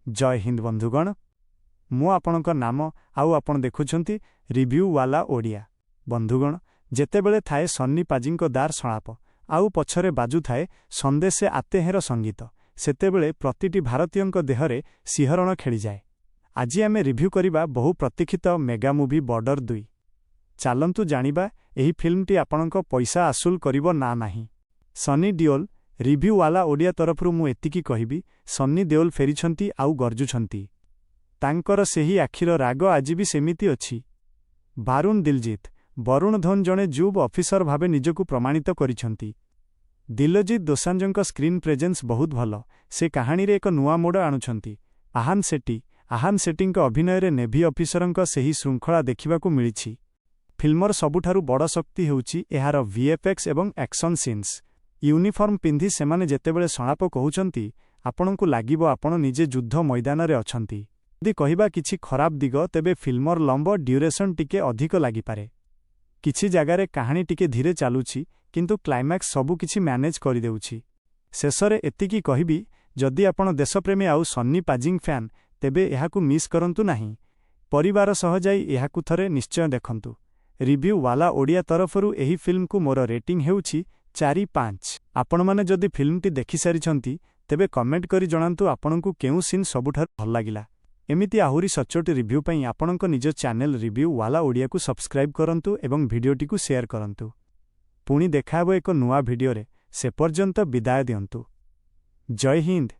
जय हिंद बंधुगण मु आपणक नाम आउ आपण देखुछंती रिव्यू वाला ओडिया। बंधुगण जेतेबेले थाए सन्नी पाजींको दार सणाप आउ पछरे बाजु थाए संदेशे आतेहेर संगीत सेतेबेले प्रतिटी भारतीयंको देहरे सिहरण खेली जाए। आज आमे रिव्यू करिबा बहु प्रतीक्षित मेगा मूवी बॉर्डर 2। चालंतु जानिबा एही फिल्मटी आपणको पैसा आसूल करिवो ना नाही। सनी देओल रिव्यू वाला ओडिया तरफरु मु एतिकी कहिबी, सन्नी देओल फेरिछंती आउ गर्जुछंती। तांकर सेही आखिर राग आज भी सेमिति अछि। बारुण दिलजीत वरुण धवन जणे जुब ऑफिसर भावे निजकु प्रमाणित करिछंती। दिलजीत दोसांजंक स्क्रीन प्रेजेंस बहुत भल, से कहानी रे एक नुआ मोड़ आणुछंती। आहान सेट्टींक अभिनय रे नेभी ऑफिसरंक सेही श्रृंखला देखिबाकु मिलिछि। फिल्मर सबुठारु बड़ शक्ति हेउछि एहार वीएफएक्स एवं एक्शन सीन्स। यूनिफॉर्म पिंधि सेमाने जेतेबेले सणाप कहउछंती आपणकु लागिबो आपण निजे युद्ध मैदान रे अछंती। यदि कहिबा किछि खराब दिग तेबे फिल्मर लंब ड्यूरेशन टिके अधिक लागिपारे। किछि जगारे कहानी टिके धीरे चालुछि किंतु क्लाइमैक्स सबु किछि मैनेज करि देउछि। शेषरे एतिकी कहिबी, जदि आपण देशप्रेमी आउ सन्नी पाजिंग फैन तेबे एहाकु मिस करंतु नाही। परिवार सह जाई एहाकु थरे निश्चय देखंतु। रिव्यू वाला ओडिया तरफरु एही फिल्म को मोर रेटिंग हेउछि 4/5। आपण माने जदि फिल्मटी देखि सारिछंती तेबे कमेंट करि जणांतु आपणकु केउ सीन सबुठार भल लागिला। एमिति आहुरी सचोटी रिव्यू पई आपणक निज चैनल रिव्यू वाला ओडिया को सब्सक्राइब करंतु एवं भिडियोटी को शेयर करंतु। पुणी देखाबो एक नुआ भिडियो रे, से पर्यंत विदाय दियंतु। जय हिंद।